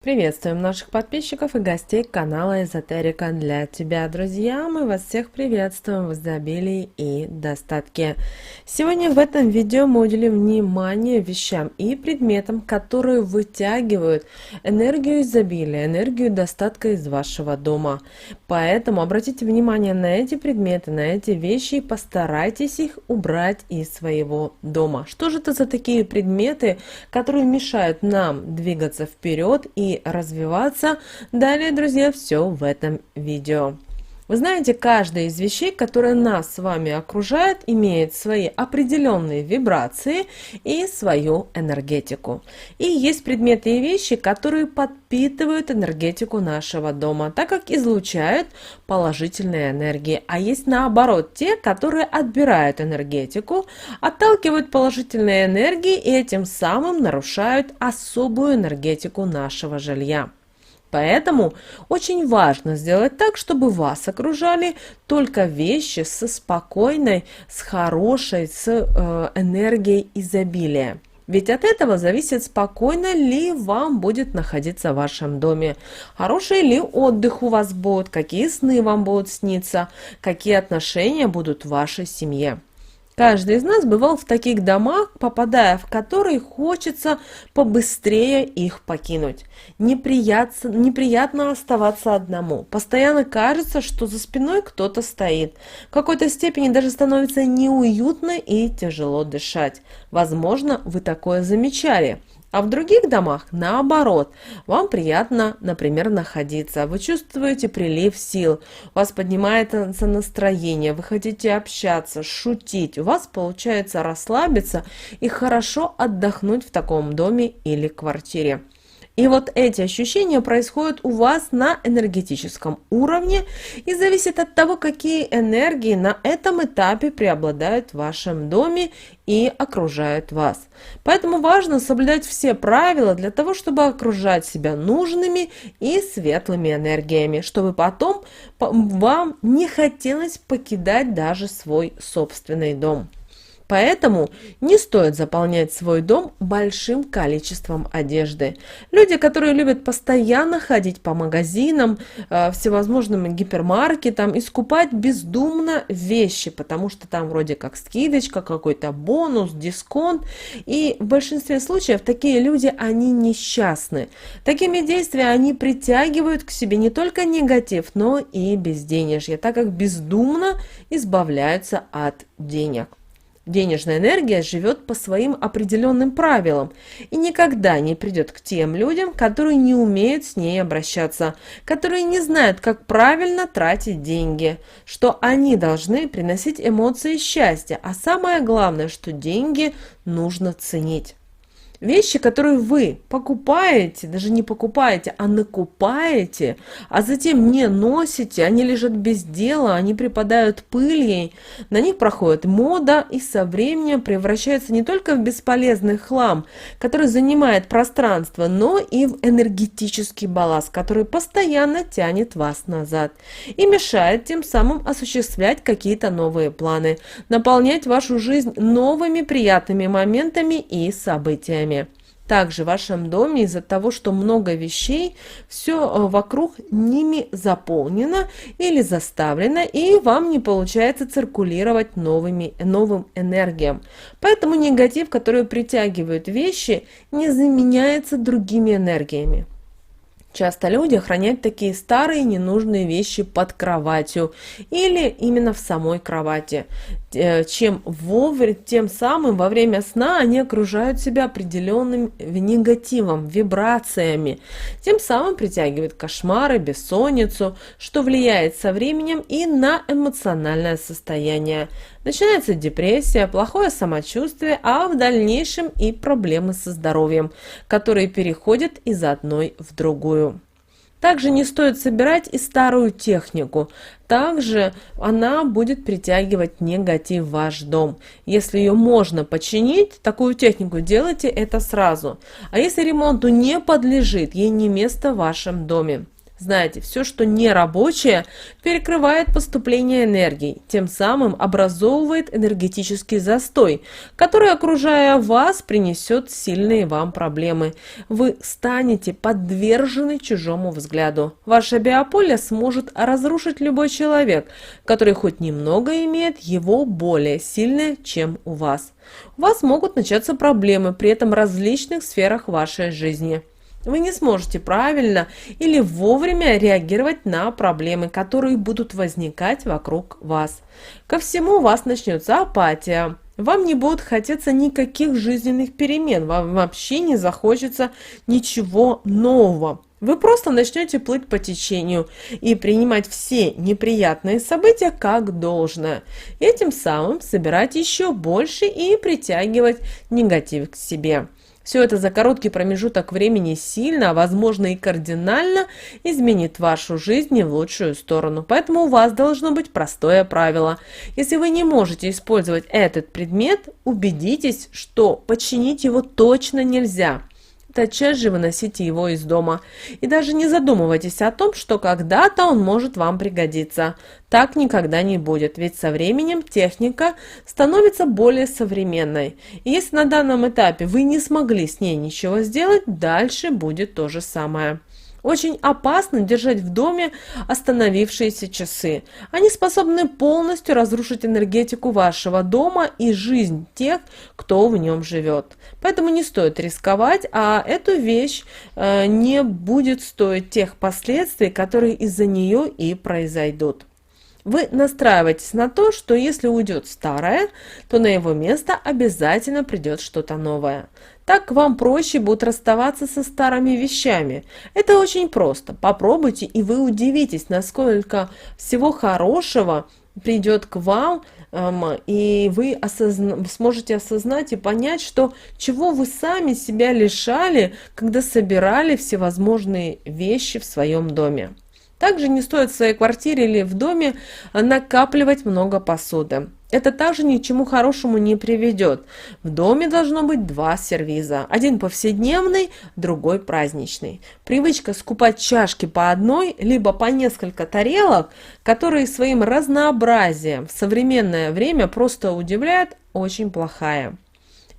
Приветствуем наших подписчиков и гостей канала Эзотерика для тебя, друзья! Мы вас всех приветствуем в изобилии и достатке. Сегодня в этом видео мы уделим внимание вещам и предметам, которые вытягивают энергию изобилия, энергию достатка из вашего дома. Поэтому обратите внимание на эти предметы, на эти вещи и постарайтесь их убрать из своего дома. Что же это за такие предметы, которые мешают нам двигаться вперед и развиваться? Далее, друзья, все в этом видео. Вы знаете, каждая из вещей, которая нас с вами окружает, имеет свои определенные вибрации и свою энергетику. И есть предметы и вещи, которые подпитывают энергетику нашего дома, так как излучают положительные энергии. А есть наоборот те, которые отбирают энергетику, отталкивают положительные энергии и этим самым нарушают особую энергетику нашего жилья. Поэтому очень важно сделать так, чтобы вас окружали только вещи со спокойной, с хорошей, с энергией изобилия. Ведь от этого зависит, спокойно ли вам будет находиться в вашем доме, хороший ли отдых у вас будет, какие сны вам будут сниться, какие отношения будут в вашей семье. Каждый из нас бывал в таких домах, попадая в которые хочется побыстрее их покинуть. Неприятно оставаться одному. Постоянно кажется, что за спиной кто-то стоит. В какой-то степени даже становится неуютно и тяжело дышать. Возможно, вы такое замечали. А в других домах, наоборот, вам приятно, например, находиться, вы чувствуете прилив сил, у вас поднимается настроение, вы хотите общаться, шутить, у вас получается расслабиться и хорошо отдохнуть в таком доме или квартире. И вот эти ощущения происходят у вас на энергетическом уровне и зависит от того, какие энергии на этом этапе преобладают в вашем доме и окружают вас. Поэтому важно соблюдать все правила для того, чтобы окружать себя нужными и светлыми энергиями, чтобы потом вам не хотелось покидать даже свой собственный дом. Поэтому не стоит заполнять свой дом большим количеством одежды. Люди, которые любят постоянно ходить по магазинам, всевозможным гипермаркетам и скупать бездумно вещи, потому что там вроде как скидочка, какой-то бонус, дисконт. И в большинстве случаев такие люди, они несчастны. Такими действиями они притягивают к себе не только негатив, но и безденежье, так как бездумно избавляются от денег. Денежная энергия живет по своим определенным правилам и никогда не придет к тем людям, которые не умеют с ней обращаться, которые не знают, как правильно тратить деньги, что они должны приносить эмоции счастья, а самое главное, что деньги нужно ценить. Вещи, которые вы покупаете, даже не покупаете, а накупаете, а затем не носите, они лежат без дела, они припадают пыльей, на них проходит мода и со временем превращаются не только в бесполезный хлам, который занимает пространство, но и в энергетический балласт, который постоянно тянет вас назад и мешает тем самым осуществлять какие-то новые планы, наполнять вашу жизнь новыми приятными моментами и событиями. Также в вашем доме из-за того, что много вещей, все вокруг ними заполнено или заставлено, и вам не получается циркулировать новым энергиям. Поэтому негатив, который притягивают вещи, не заменяется другими энергиями. Часто люди хранят такие старые ненужные вещи под кроватью или именно в самой кровати. Тем самым во время сна они окружают себя определенным негативом, вибрациями. Тем самым притягивают кошмары, бессонницу, что влияет со временем и на эмоциональное состояние. Начинается депрессия, плохое самочувствие, а в дальнейшем и проблемы со здоровьем, которые переходят из одной в другую. Также не стоит собирать и старую технику. Также она будет притягивать негатив в ваш дом. Если ее можно починить, такую технику делайте это сразу. А если ремонту не подлежит, ей не место в вашем доме. Знаете, все, что не рабочее, перекрывает поступление энергии, тем самым образовывает энергетический застой, который, окружая вас, принесет сильные вам проблемы. Вы станете подвержены чужому взгляду. Ваше биополе сможет разрушить любой человек, который хоть немного имеет его более сильное, чем у вас. У вас могут начаться проблемы при этом в различных сферах вашей жизни. Вы не сможете правильно или вовремя реагировать на проблемы, которые будут возникать вокруг вас. Ко всему у вас начнется апатия. Вам не будет хотеться никаких жизненных перемен, вам вообще не захочется ничего нового. Вы просто начнете плыть по течению и принимать все неприятные события как должное. И этим самым собирать еще больше и притягивать негатив к себе. Все это за короткий промежуток времени сильно, а возможно и кардинально изменит вашу жизнь в лучшую сторону. Поэтому у вас должно быть простое правило. Если вы не можете использовать этот предмет, убедитесь, что починить его точно нельзя. Тотчас же выносите его из дома. И даже не задумывайтесь о том, что когда-то он может вам пригодиться. Так никогда не будет, ведь со временем техника становится более современной. И если на данном этапе вы не смогли с ней ничего сделать, дальше будет то же самое. Очень опасно держать в доме остановившиеся часы. Они способны полностью разрушить энергетику вашего дома и жизнь тех, кто в нем живет. Поэтому не стоит рисковать, а эту вещь не будет стоить тех последствий, которые из-за нее и произойдут. Вы настраиваетесь на то, что если уйдет старое, то на его место обязательно придет что-то новое. Так вам проще будет расставаться со старыми вещами. Это очень просто. Попробуйте, и вы удивитесь, насколько всего хорошего придет к вам, и вы сможете осознать и понять, что чего вы сами себя лишали, когда собирали всевозможные вещи в своем доме. Также не стоит в своей квартире или в доме накапливать много посуды. Это также ни к чему хорошему не приведет. В доме должно быть два сервиза. Один повседневный, другой праздничный. Привычка скупать чашки по одной, либо по несколько тарелок, которые своим разнообразием в современное время просто удивляют, очень плохая.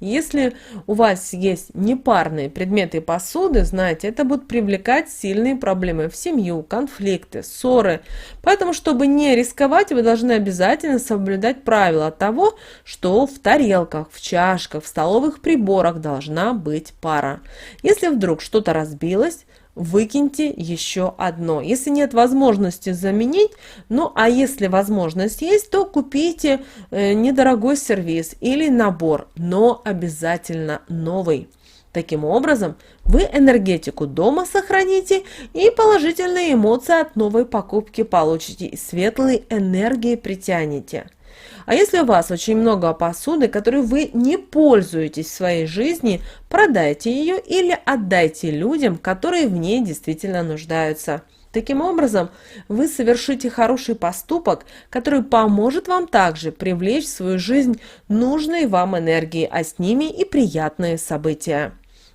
Если у вас есть непарные предметы посуды, знаете, это будет привлекать сильные проблемы в семью, конфликты, ссоры. Поэтому, чтобы не рисковать, вы должны обязательно соблюдать правила того, что в тарелках, в чашках, в столовых приборах должна быть пара. Если вдруг что-то разбилось, выкиньте еще одно. Если нет возможности заменить, а если возможность есть, то купите недорогой сервиз или набор, но обязательно новый. Таким образом, вы энергетику дома сохраните и положительные эмоции от новой покупки получите, и светлые энергии притянете. А если у вас очень много посуды, которой вы не пользуетесь в своей жизни, продайте ее или отдайте людям, которые в ней действительно нуждаются. Таким образом, вы совершите хороший поступок, который поможет вам также привлечь в свою жизнь нужные вам энергии, а с ними и приятные события.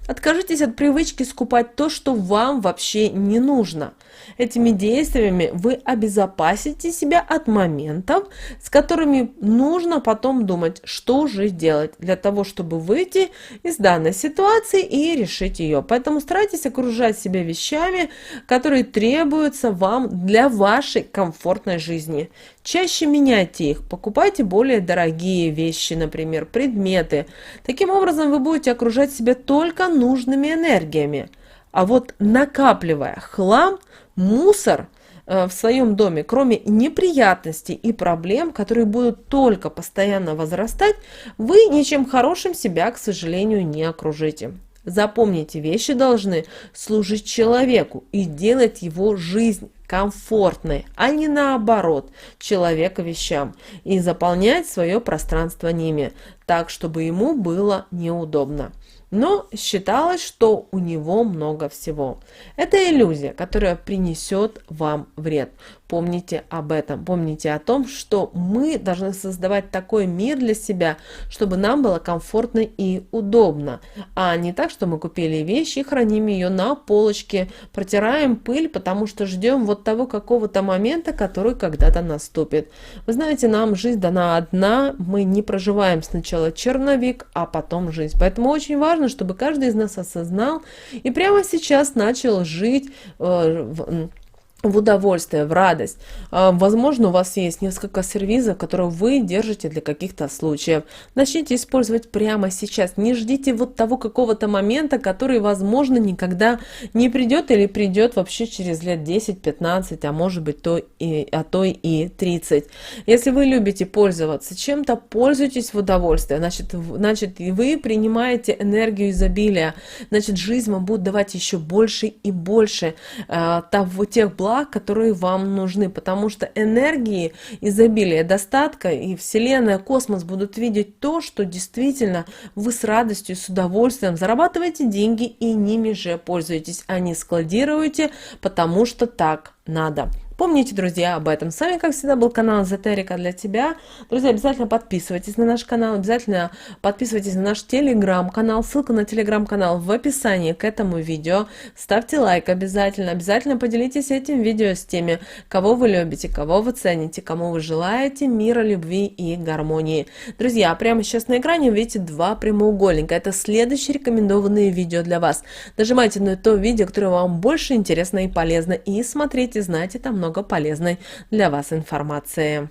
Откажитесь от привычки скупать то, что вам вообще не нужно. Этими действиями вы обезопасите себя от моментов, с которыми нужно потом думать, что же делать для того, чтобы выйти из данной ситуации и решить ее. Поэтому старайтесь окружать себя вещами, которые требуются вам для вашей комфортной жизни. Чаще меняйте их, покупайте более дорогие вещи, например, предметы. Таким образом вы будете окружать себя только нужными энергиями. А вот накапливая хлам, мусор в своем доме, кроме неприятностей и проблем, которые будут только постоянно возрастать, вы ничем хорошим себя, к сожалению, не окружите. Запомните, вещи должны служить человеку и делать его жизнь комфортной, а не наоборот, человека вещам, и заполнять свое пространство ними, так, чтобы ему было неудобно. Но считалось, что у него много всего. Это иллюзия, которая принесет вам вред. помните об этом. Помните о том, что мы должны создавать такой мир для себя, чтобы нам было комфортно и удобно, а не так, что мы купили вещь и храним ее на полочке, протираем пыль, потому что ждем вот того какого-то момента, который когда-то наступит. Вы знаете, нам жизнь дана одна, мы не проживаем сначала черновик, а потом жизнь. Поэтому очень важно, чтобы каждый из нас осознал и прямо сейчас начал жить в удовольствие, в радость. Возможно, у вас есть несколько сервизов, которые вы держите для каких-то случаев. Начните использовать прямо сейчас. Не ждите вот того какого-то момента, который, возможно, никогда не придет или придет вообще через лет 10-15, а может быть, то и 30. Если вы любите пользоваться чем-то, пользуйтесь в удовольствие. Значит, вы принимаете энергию изобилия. Значит, жизнь вам будет давать еще больше и больше тех благ, которые вам нужны, потому что энергии, изобилия, достатка и Вселенная, космос будут видеть то, что действительно вы с радостью, с удовольствием зарабатываете деньги и ними же пользуетесь, а не складируете, потому что так надо. Помните, друзья, об этом. С вами, как всегда, был канал Эзотерика для тебя. Друзья, обязательно подписывайтесь на наш канал, обязательно подписывайтесь на наш телеграм-канал. Ссылка на телеграм-канал в описании к этому видео. Ставьте лайк обязательно. Обязательно поделитесь этим видео с теми, кого вы любите, кого вы цените, кому вы желаете мира, любви и гармонии. Друзья, прямо сейчас на экране вы видите два прямоугольника. Это следующие рекомендованные видео для вас. Нажимайте на то видео, которое вам больше интересно и полезно. И смотрите, знайте там много полезной для вас информации.